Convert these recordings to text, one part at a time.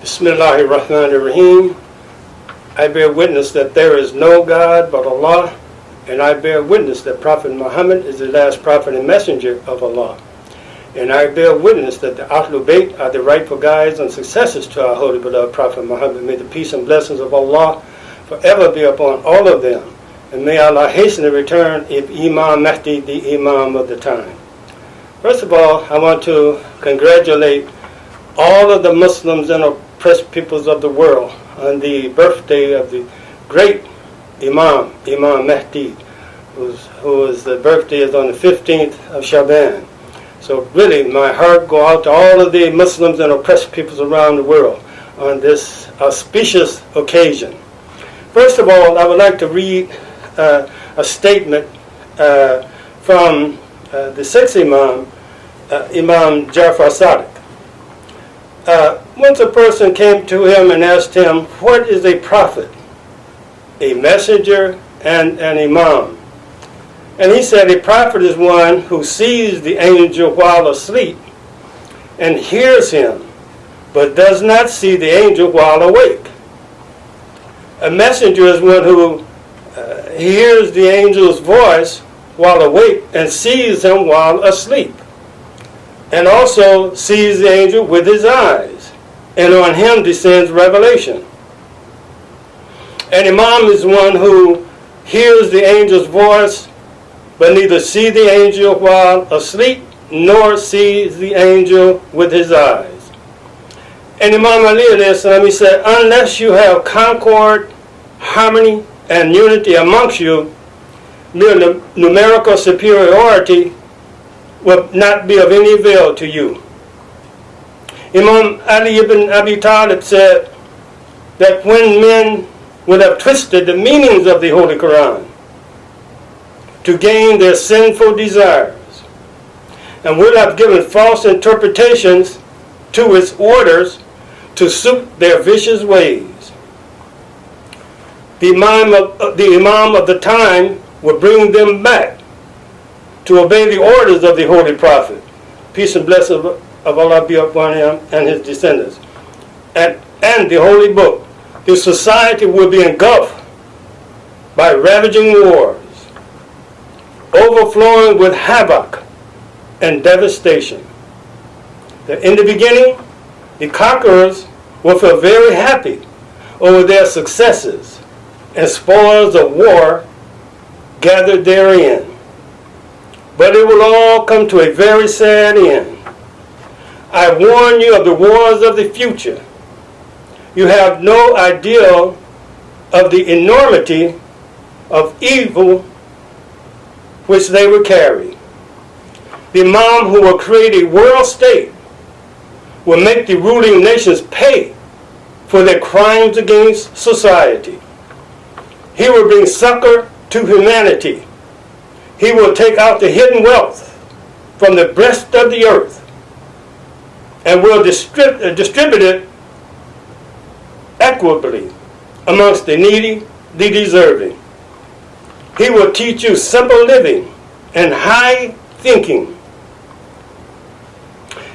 Bismillahir Rahmanir Rahim. I bear witness that there is no God but Allah, and I bear witness that Prophet Muhammad is the last prophet and messenger of Allah. And I bear witness that the Ahlul Bayt are the rightful guides and successors to our holy beloved Prophet Muhammad. May the peace and blessings of Allah forever be upon all of them. And may Allah hasten the return of Imam Mahdi, the Imam of the time. First of all, I want to congratulate all of the Muslims and oppressed peoples of the world on the birthday of the great Imam Mahdi, whose birthday is on the 15th of Shaban. So really, my heart go out to all of the Muslims and oppressed peoples around the world on this auspicious occasion. First of all, I would like to read a statement from the sixth Imam, Imam Jafar Sadiq. Once a person came to him and asked him, what is a prophet, a messenger, and an imam? And he said, a prophet is one who sees the angel while asleep and hears him, but does not see the angel while awake. A messenger is one who hears the angel's voice while awake and sees him while asleep, and also sees the angel with his eyes, and on him descends revelation. An imam is one who hears the angel's voice, but neither sees the angel while asleep, nor sees the angel with his eyes. And Imam Ali he said, unless you have concord, harmony, and unity amongst you, mere numerical superiority will not be of any avail to you. Imam Ali ibn Abi Talib said that when men would have twisted the meanings of the Holy Quran to gain their sinful desires, and would have given false interpretations to its orders to suit their vicious ways, the Imam of the time would bring them back to obey the orders of the Holy Prophet, peace and blessings of Allah be upon him and his descendants, and the Holy Book. The society will be engulfed by ravaging wars, overflowing with havoc and devastation. That in the beginning, the conquerors will feel very happy over their successes and spoils of war gathered therein. But it will all come to a very sad end. I warn you of the wars of the future. You have no idea of the enormity of evil which they will carry. The Imam who will create a world state will make the ruling nations pay for their crimes against society. He will bring succor to humanity. He will take out the hidden wealth from the breast of the earth and will distribute it equitably amongst the needy, the deserving. He will teach you simple living and high thinking.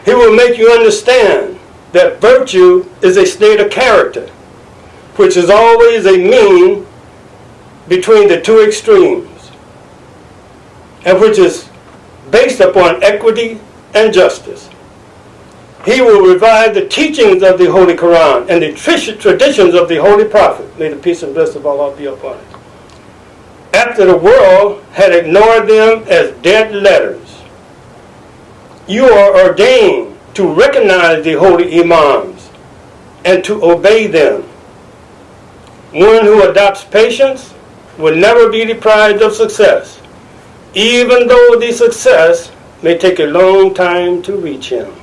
He will make you understand that virtue is a state of character, which is always a mean between the two extremes, and which is based upon equity and justice. He will revive the teachings of the Holy Quran and the traditions of the Holy Prophet. May the peace and blessings of Allah be upon it. After the world had ignored them as dead letters, you are ordained to recognize the holy imams and to obey them. One who adopts patience will never be deprived of success, even though the success may take a long time to reach him.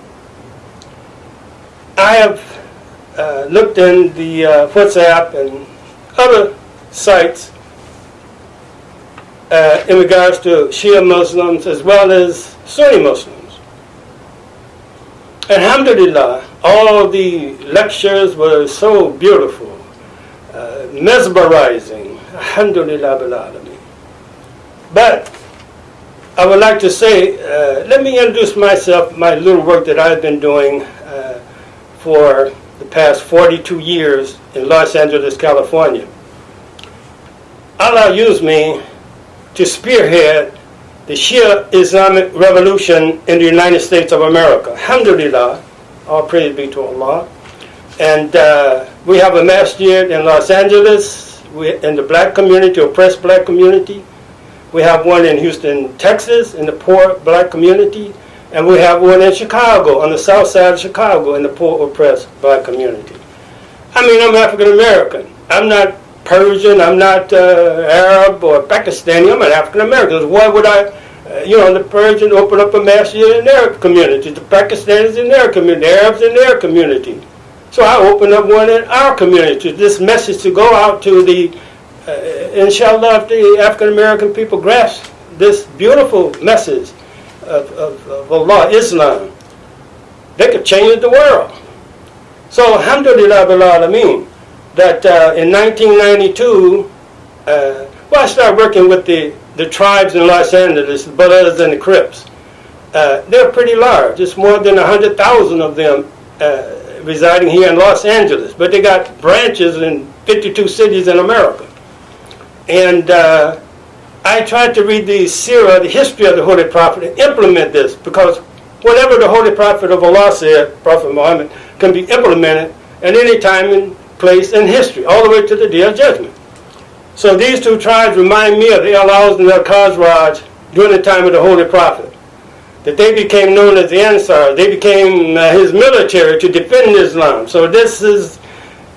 I have looked in the WhatsApp and other sites in regards to Shia Muslims as well as Sunni Muslims. Alhamdulillah, all the lectures were so beautiful, mesmerizing. Alhamdulillah bil alamin. But I would like to say, let me introduce myself, my little work that I've been doing for the past 42 years in Los Angeles, California. Allah used me to spearhead the Shia Islamic Revolution in the United States of America. Alhamdulillah, all praise be to Allah. And we have a masjid in Los Angeles, in the black community, oppressed black community. We have one in Houston, Texas, in the poor black community. And we have one in Chicago, on the south side of Chicago, in the poor, oppressed black community. I mean, I'm African American. I'm not Persian, I'm not Arab or Pakistani, I'm an African American. Why would I, the Persian open up a masjid in their community, the Pakistanis in their community, the Arabs in their community. So I opened up one in our community. This message to go out to the, inshallah, if the African American people grasp this beautiful message of Allah, Islam, they could change the world. So, alhamdulillah bil alameen, that in 1992, I started working with the tribes in Los Angeles, the Bloods and the Crips. They're pretty large. It's more than 100,000 of them residing here in Los Angeles, but they got branches in 52 cities in America. And I tried to read the seerah, the history of the Holy Prophet, and implement this, because whatever the Holy Prophet of Allah said, Prophet Muhammad, can be implemented at any time and place in history, all the way to the Day of Judgment. So these two tribes remind me of the Al-Aws and the Al-Khazraj during the time of the Holy Prophet, that they became known as the Ansar. They became his military to defend Islam. So this is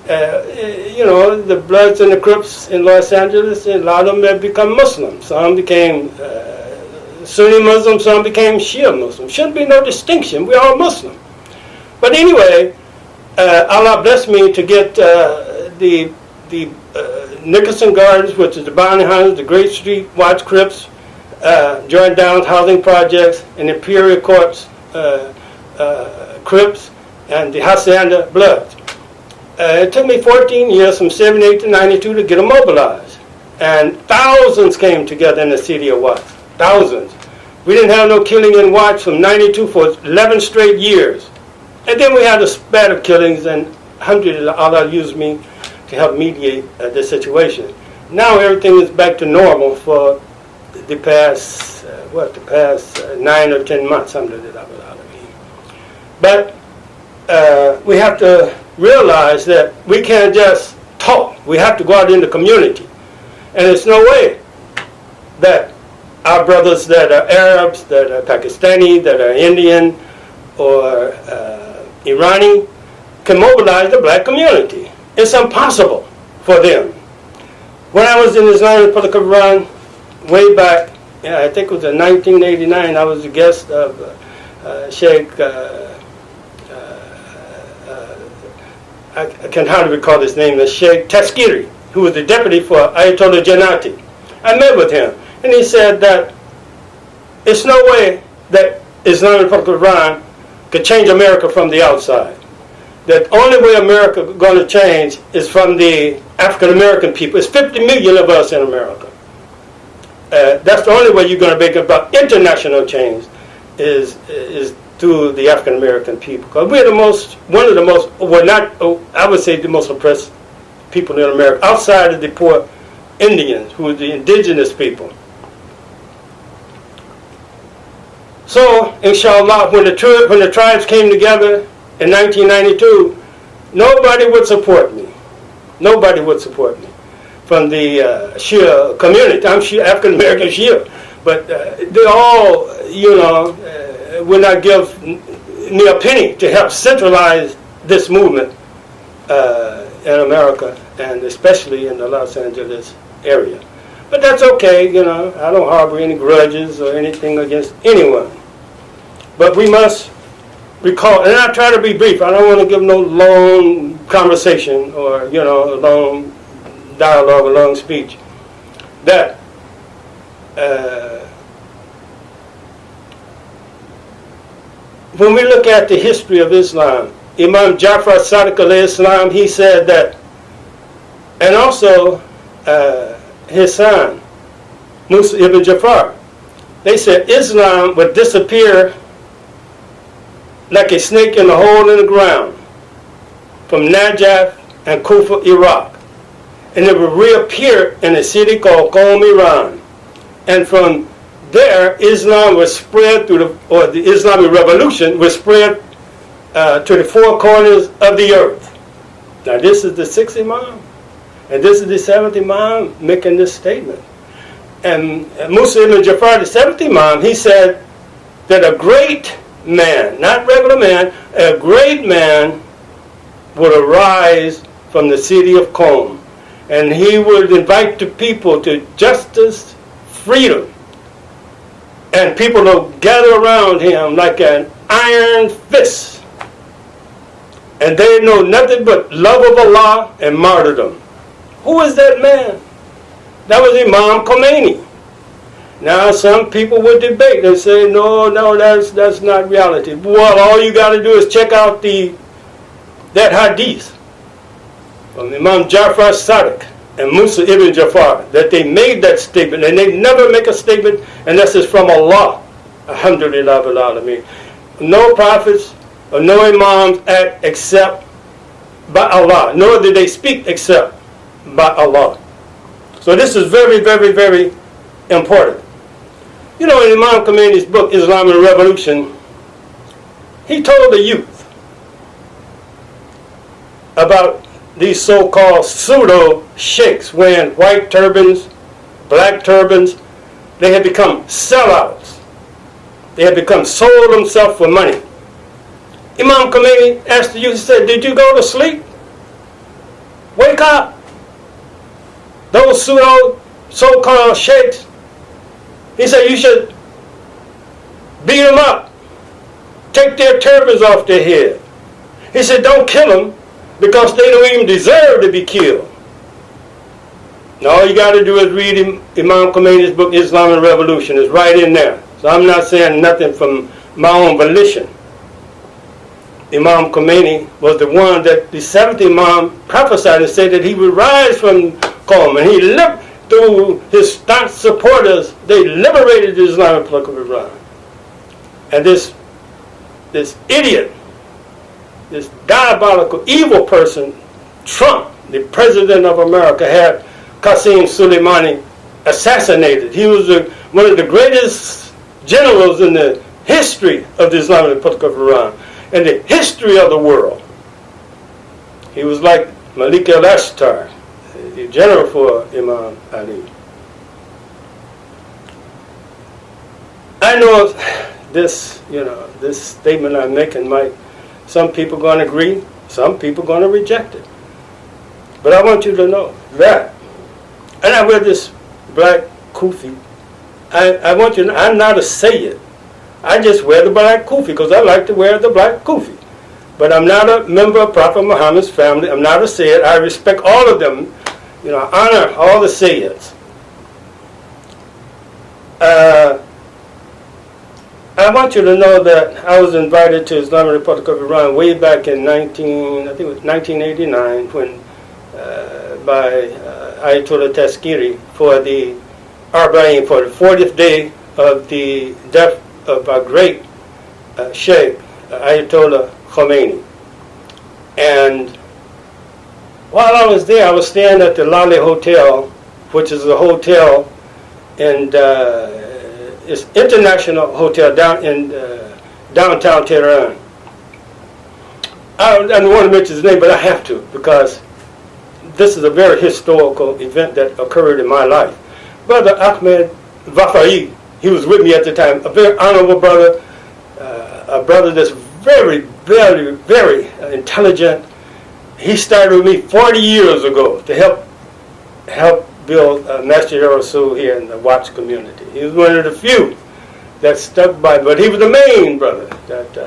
the Bloods and the Crips in Los Angeles, a lot of them have become Muslims. Some became Sunni Muslims, some became Shia Muslims. Shouldn't be no distinction. We're all Muslim. But anyway, Allah blessed me to get the Nicholson Gardens, which is the Bounty Hunters, the Great Street Watch Crips, Jordan Downs Housing Projects, and Imperial Courts Crips, and the Hacienda Bloods. It took me 14 years, from 78 to 92, to get them mobilized. And thousands came together in the city of Watts. Thousands. We didn't have no killing in Watts from 92 for 11 straight years. And then we had a spat of killings, and alhamdulillah, Allah used me to help mediate this situation. Now everything is back to normal for the past, 9 or 10 months, alhamdulillah. But we have to realize that we can't just talk. We have to go out in the community. And there's no way that our brothers that are Arabs, that are Pakistani, that are Indian, or Irani, can mobilize the black community. It's impossible for them. When I was in the Islamic Republic of Iran, way back, I think it was in 1989, I was a guest of Sheikh, I can hardly recall his name, the Sheikh Tazkiri, who was the deputy for Ayatollah Jannati. I met with him, and he said that it's no way that Islamic Republic of Iran could change America from the outside. That only way America is going to change is from the African American people. It's 50 million of us in America. That's the only way you're going to make about international change is through the African American people. Because we're I would say the most oppressed people in America, outside of the poor Indians, who are the indigenous people. So, inshallah, when the tribes came together in 1992, nobody would support me. Nobody would support me from the Shia community. I'm African American Shia, but they all, would not give me a penny to help centralize this movement in America, and especially in the Los Angeles area. But that's okay, I don't harbor any grudges or anything against anyone. But we must recall, and I try to be brief, I don't want to give no long conversation or, a long dialogue, a long speech, that when we look at the history of Islam, Imam Jafar Sadiq alayhi salam, he said that, and also his son, Musa ibn Jafar, they said Islam would disappear like a snake in a hole in the ground from Najaf and Kufa, Iraq. And it would reappear in a city called Qom, Iran. And from there, Islam was spread through the Islamic Revolution was spread to the four corners of the earth. Now this is the sixth Imam, and this is the seventh Imam making this statement. And Musa ibn Jafar, the seventh Imam, he said that a great man, not regular man, a great man would arise from the city of Qom, and he would invite the people to justice, freedom, and people will gather around him like an iron fist, and they know nothing but love of Allah and martyrdom. Who is that man? That was Imam Khomeini. Now some people would debate and say, no, that's not reality. Well, all you got to do is check out that hadith from Imam Jafar Sadiq and Musa ibn Jafar, that they made that statement, and they never make a statement unless it's from Allah. Alhamdulillah bil alameen. No prophets or no imams act except by Allah, nor did they speak except by Allah. So this is very, very, very important. You know, in Imam Khomeini's book, Islam and Revolution, he told the youth about these so-called pseudo-sheikhs wearing white turbans, black turbans. They had become sellouts. They had become sold themselves for money. Imam Khomeini asked the youth, he said, did you go to sleep? Wake up. Those pseudo so-called sheikhs, he said, you should beat them up. Take their turbans off their head. He said, don't kill them because they don't even deserve to be killed. Now all you got to do is read Imam Khomeini's book, Islam and Revolution. It's right in there. So I'm not saying nothing from my own volition. Imam Khomeini was the one that the seventh Imam prophesied and said that he would rise from Qom, and he lived through his staunch supporters. They liberated the Islamic Republic of Iran. And this idiot, this diabolical, evil person, Trump, the president of America, had Qasem Soleimani assassinated. He was one of the greatest generals in the history of the Islamic Republic of Iran, in the history of the world. He was like Malik al-Ashtar, the general for Imam Ali. I know this statement I'm making some people going to agree, some people going to reject it. But I want you to know that, and I wear this black kufi. I want you to know, I'm not a Sayyid. I just wear the black kufi because I like to wear the black kufi. But I'm not a member of Prophet Muhammad's family. I'm not a Sayyid. I respect all of them. I honor all the Sayyids. I want you to know that I was invited to Islamic Republic of Iran way back in 1989 when by Ayatollah Tazkiri for the Arba'in, for the 40th day of the death of our great Sheikh Ayatollah Khomeini. And while I was there, I was staying at the Lale Hotel, which is a hotel and it's international hotel down in downtown Tehran. I don't want to mention his name, but I have to because this is a very historical event that occurred in my life. Brother Ahmed Vafai, he was with me at the time, a very honorable brother, a brother that's very, very, very intelligent. He started with me 40 years ago to help build Masjid al-Rasul here in the Watts community. He was one of the few that stuck by, but he was the main brother that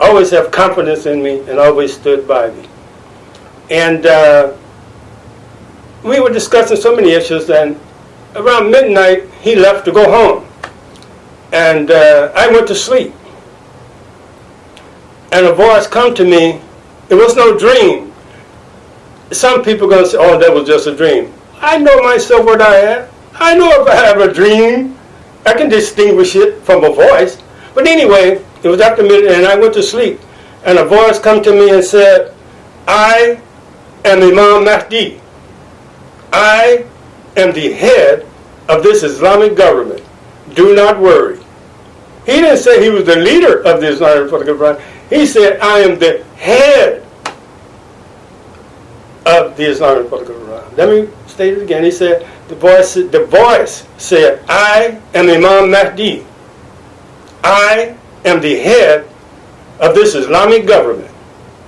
always have confidence in me and always stood by me. And we were discussing so many issues, and around midnight he left to go home. And I went to sleep. And a voice come to me. It was no dream. Some people are going to say, oh, that was just a dream. I know myself what I am. I know if I have a dream, I can distinguish it from a voice. But anyway, it was after midnight and I went to sleep. And a voice come to me and said, I am Imam Mahdi. I am the head of this Islamic government. Do not worry. He didn't say he was the leader of the Islamic Republic of Iran. He said, I am the head of the Islamic Republic of Iran. Let me state it again. He said, the voice said, I am Imam Mahdi. I am the head of this Islamic government.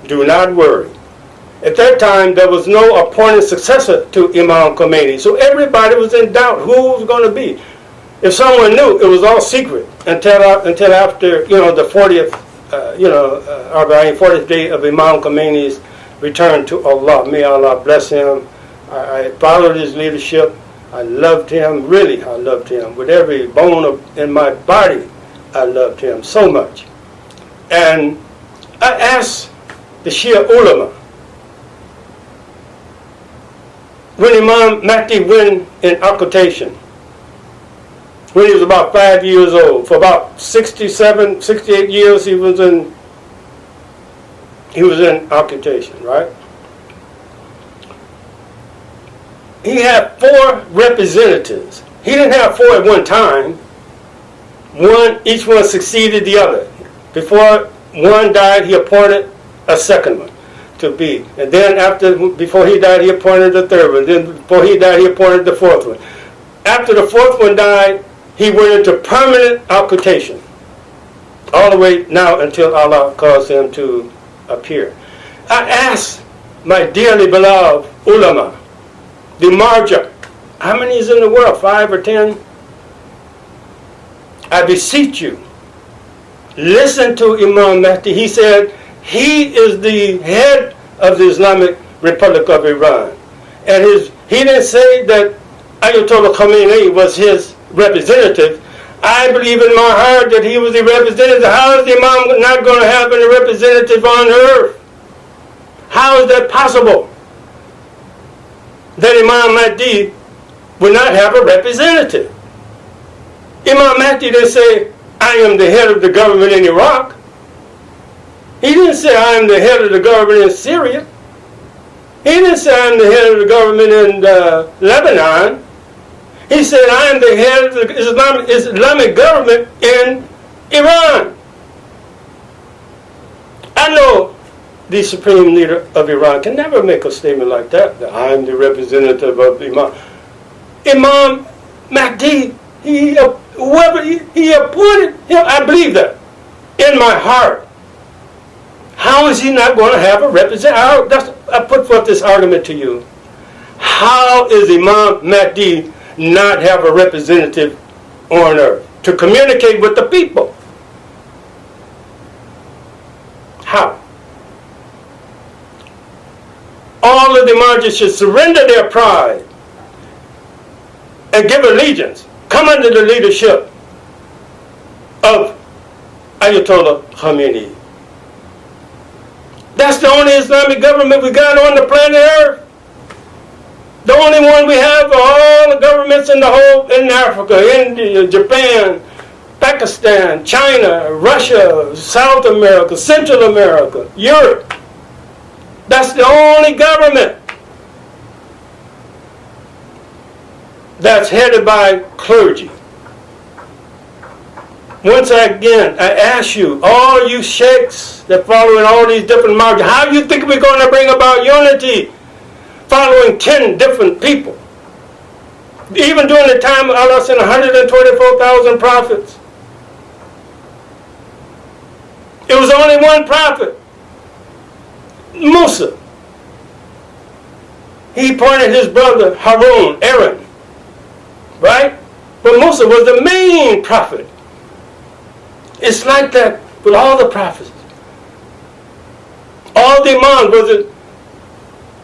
Do not worry. At that time, there was no appointed successor to Imam Khomeini, so everybody was in doubt who was going to be. If someone knew, it was all secret until after the 40th 40th day of Imam Khomeini's return to Allah. May Allah bless him. I followed his leadership. I loved him. Really, I loved him with every bone in my body. I loved him so much. And I asked the Shia ulama, when Imam Mahdi went in occultation, when he was about 5 years old, for about 67, 68 years he was in occultation, right? He had 4 representatives. He didn't have 4 at one time. Each one succeeded the other. Before one died, he appointed a second one to be. And then before he died, he appointed the third one. Then before he died, he appointed the 4th one. After the 4th one died, he went into permanent occultation. All the way now until Allah caused him to appear. I asked my dearly beloved ulama, the marja, how many is in the world? 5 or 10? I beseech you, listen to Imam Mahdi. He said he is the head of the Islamic Republic of Iran. And he didn't say that Ayatollah Khomeini was his representative. I believe in my heart that he was the representative. How is the Imam not going to have any representative on earth? How is that possible? That Imam Mahdi would not have a representative. Imam Mahdi didn't say, I am the head of the government in Iraq. He didn't say, I am the head of the government in Syria. He didn't say, I am the head of the government in Lebanon. He said, I am the head of the Islamic government in Iran. I know the supreme leader of Iran can never make a statement like that I am the representative of Imam. Imam Mahdi, he appointed him. I believe that in my heart. How is he not going to have a representative? I put forth this argument to you. How is Imam Mahdi not have a representative on earth to communicate with the people? How? All of the martyrs should surrender their pride and give allegiance, come under the leadership of Ayatollah Khomeini. That's the only Islamic government we got on the planet Earth. The only one we have of all the governments in Africa, India, Japan, Pakistan, China, Russia, South America, Central America, Europe. That's the only government that's headed by clergy. Once again, I ask you, all you sheikhs that follow in all these different markets, how do you think we're going to bring about unity following 10 different people? Even during the time Allah sent 124,000 prophets, it was only one prophet, Musa. He appointed his brother Harun, Aaron, right? But Musa was the main prophet. It's like that with all the prophets. All the imams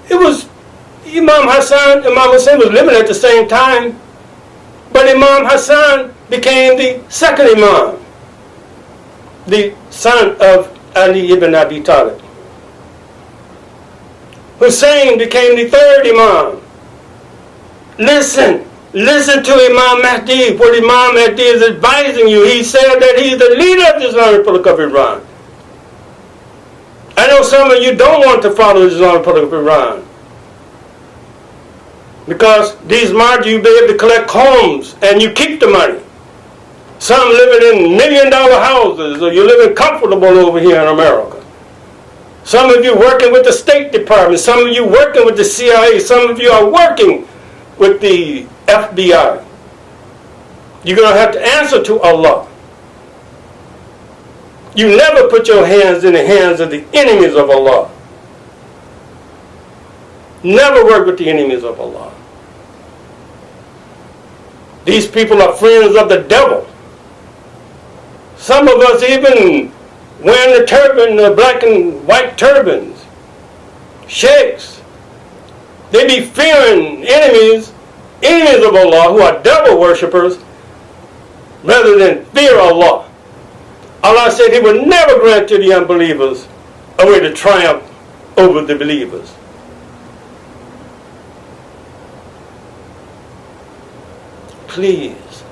it was Imam Hussein was living at the same time, but Imam Hassan became the second imam, the son of Ali ibn Abi Talib. Hussein became the third imam. Listen to Imam Mahdi, what Imam Mahdi is advising you. He said that he's the leader of the Islamic Republic of Iran. I know some of you don't want to follow the Islamic Republic of Iran. Because these martyrs, you be able to collect homes and you keep the money. Some living in $1 million houses, or you're living comfortable over here in America. Some of you working with the State Department, some of you working with the CIA, some of you are working with the FBI. You're going to have to answer to Allah. You never put your hands in the hands of the enemies of Allah. Never work with the enemies of Allah. These people are friends of the devil. Some of us even wearing the turban, the black and white turbans, sheikhs. They be fearing enemies of Allah who are devil worshippers rather than fear Allah. Allah said He would never grant to the unbelievers a way to triumph over the believers. Please,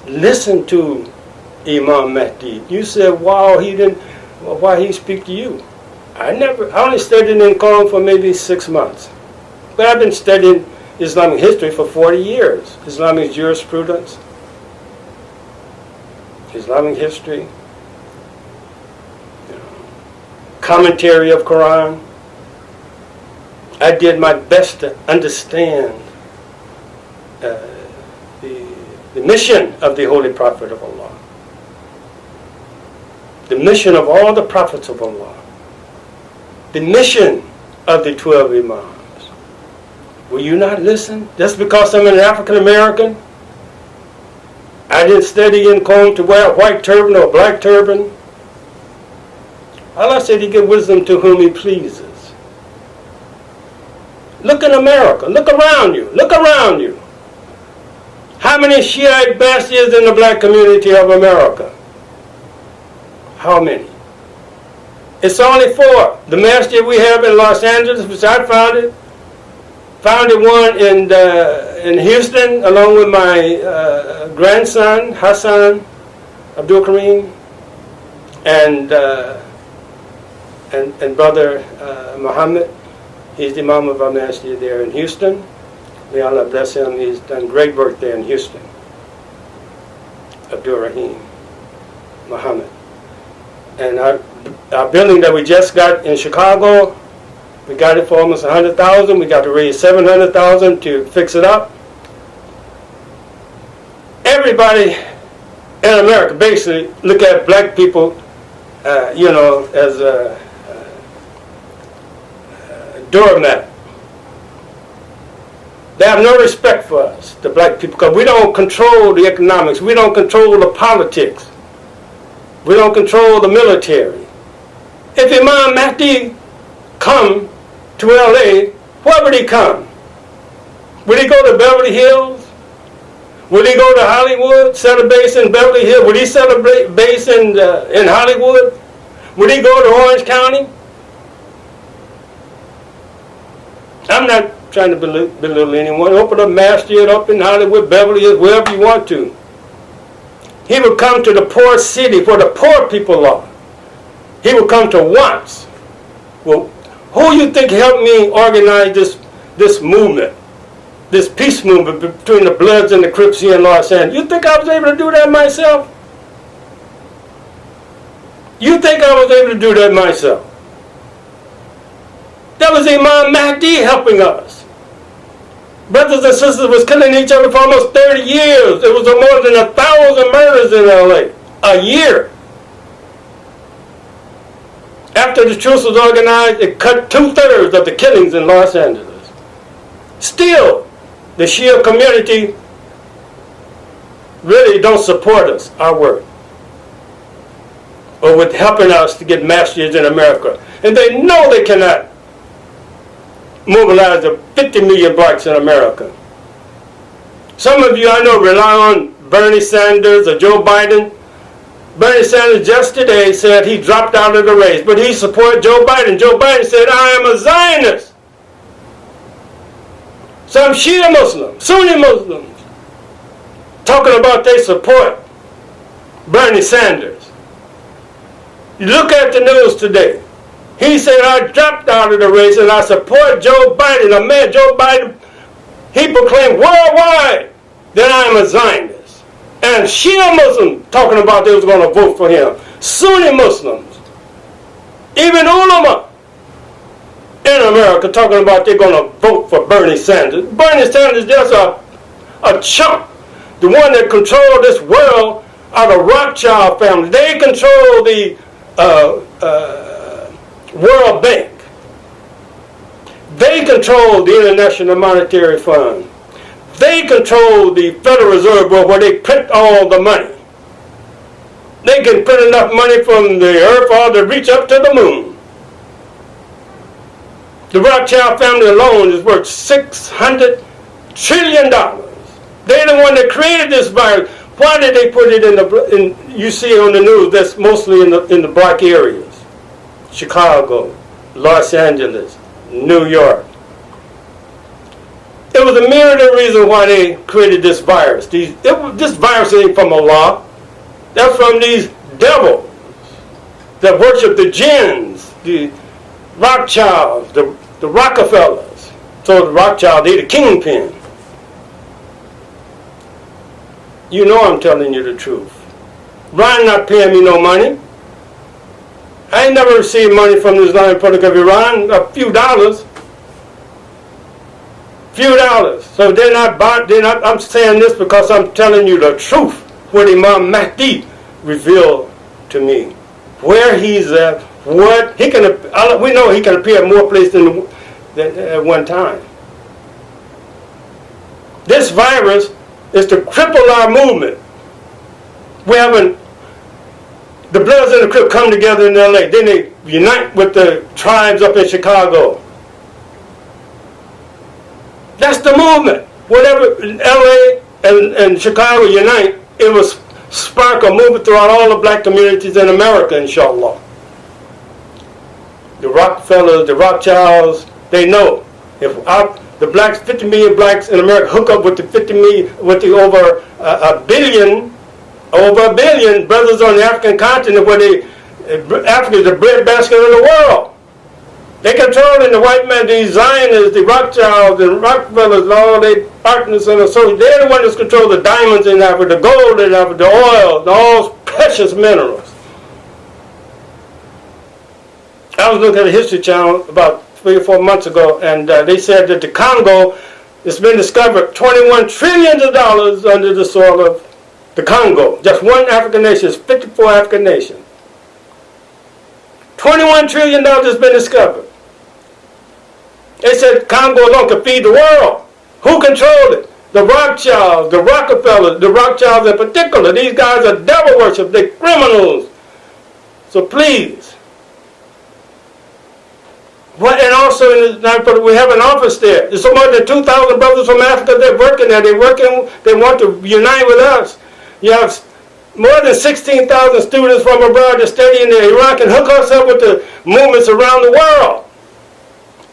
listen to Imam Mahdi. You said, wow, why he speak to you? I only studied in Qom for maybe 6 months. But I've been studying Islamic history for 40 years. Islamic jurisprudence, Islamic history, commentary of Quran. I did my best to understand the mission of the Holy Prophet of Allah. The mission of all the prophets of Allah. The mission of the 12 Imams. Will you not listen? Just because I'm an African American, I didn't study in Qom to wear a white turban or a black turban. Allah said He gives wisdom to whom He pleases. Look in America. Look around you. Look around you. How many Shiite bastards in the black community of America? How many? It's only 4. The masjid we have in Los Angeles, which I founded one in Houston, along with my grandson Hassan Abdul Kareem, and brother Muhammad. He's the Imam of our masjid there in Houston. May Allah bless him. He's done great work there in Houston. Abdul Rahim Muhammad. And our building that we just got in Chicago, we got it for almost $100,000. We got to raise $700,000 to fix it up. Everybody in America basically look at black people, as a doormat. They have no respect for us, the black people, because we don't control the economics. We don't control the politics. We don't control the military. If Imam Mahdi come to LA, where would he come? Would he go to Beverly Hills? Would he go to Hollywood, set a base in Beverly Hills? Would he set a base in Hollywood? Would he go to Orange County? I'm not trying to belittle anyone. Open a masjid up in Hollywood, Beverly Hills, wherever you want to. He would come to the poor city where the poor people are. He would come to once. Well, who you think helped me organize this movement, this peace movement between the Bloods and the Crips here in Los Angeles? You think I was able to do that myself? You think I was able to do that myself? That was Imam Mahdi helping us. Brothers and sisters was killing each other for almost 30 years. It was more than 1,000 murders in LA a year. After the truce was organized, it cut 2/3 of the killings in Los Angeles. Still, the Shia community really don't support us, our work, or with helping us to get masjids in America. And they know they cannot mobilize the 50 million blacks in America. Some of you I know rely on Bernie Sanders or Joe Biden. Bernie Sanders just today said he dropped out of the race, but he supported Joe Biden. Joe Biden said, I am a Zionist. Some Shia Muslims, Sunni Muslims, talking about they support Bernie Sanders. You look at the news today. He said, I dropped out of the race and I support Joe Biden. A man, Joe Biden, he proclaimed worldwide that I am a Zionist. And Shia Muslims talking about they was going to vote for him. Sunni Muslims, even ulama in America talking about they're going to vote for Bernie Sanders. Bernie Sanders, just a chump. The one that controlled this world are the Rothschild family. They control the World Bank. They control the International Monetary Fund. They control the Federal Reserve Board where they print all the money. They can print enough money from the earth or to reach up to the moon. The Rothschild family alone is worth $600 trillion. They're the one that created this virus. Why did they put it in you see on the news that's mostly in the black areas? Chicago, Los Angeles, New York. It was a myriad of reasons why they created this virus. This virus ain't from Allah. That's from these devils that worship the jinns, the Rothschilds, the Rockefellers. So the Rothschild, they the kingpin. You know I'm telling you the truth. Iran not paying me no money. I ain't never received money from the Islamic Republic of Iran, a few dollars. Few dollars. So they're not, I'm saying this because I'm telling you the truth. What Imam Mahdi revealed to me. Where he's at, what, he can, we know he can appear at more places than at one time. This virus is to cripple our movement. We haven't, the Bloods and the Crips come together in LA, then they unite with the tribes up in Chicago. That's the movement. Whatever LA and Chicago unite, it will spark a movement throughout all the black communities in America, inshallah. The Rockefellers, the Rothschilds, they know if the blacks, 50 million blacks in America hook up with the 50 million, with the over a billion brothers on the African continent, where Africa is the breadbasket of the world. They controlling the white man, these Zionists, the Rothschilds, the Rockefellers, and all their partners and associates. They're the ones that control the diamonds in Africa, the gold in Africa, the oil, all precious minerals. I was looking at the History Channel about 3 or 4 months ago, and they said that the Congo, it's been discovered $21 trillion under the soil of the Congo. Just one African nation, it's 54 African nations. $21 trillion has been discovered. They said Congo alone could feed the world. Who controlled it? The Rothschilds, the Rockefellers, the Rothschilds in particular. These guys are devil worship, they're criminals. So please. And also in the, we have an office there. There's so more than 2,000 brothers from Africa that are working there. They want to unite with us. You have more than 16,000 students from abroad that study in Iraq and hook us up with the movements around the world.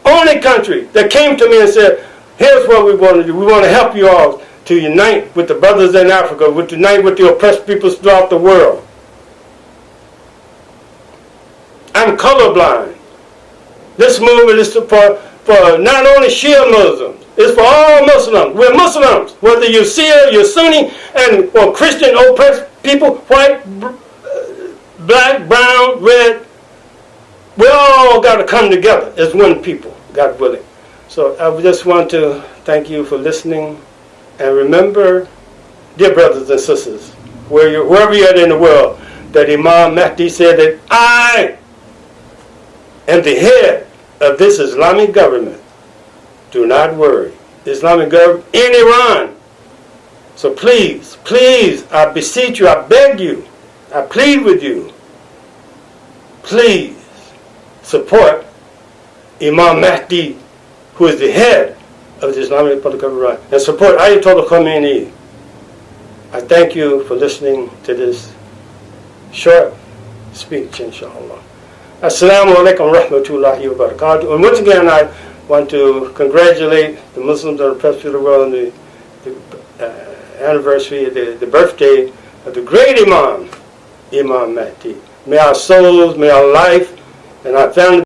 Only country that came to me and said, here's what we want to do. We want to help you all to unite with the brothers in Africa, to unite with the oppressed peoples throughout the world. I'm colorblind. This movement is for not only Shia Muslims, it's for all Muslims. We're Muslims, whether you're Shia, you're Sunni, or Christian oppressed people, white, black, brown, red. We all got to come together as one people, God willing. So I just want to thank you for listening. And remember, dear brothers and sisters, wherever you're at in the world, that Imam Mahdi said that I am the head of this Islamic government. Do not worry. The Islamic government in Iran. So please, please, I beseech you, I beg you, I plead with you, please support Imam Mahdi, who is the head of the Islamic Republic of Iran, and support Ayatollah Khomeini. I thank you for listening to this short speech, inshallah. Assalamu alaikum wa rahmatullahi wa barakatuh. And once again, I want to congratulate the Muslims on the oppressed people of the world on the anniversary, the birthday of the great Imam Mahdi. May our souls, may our life, and our family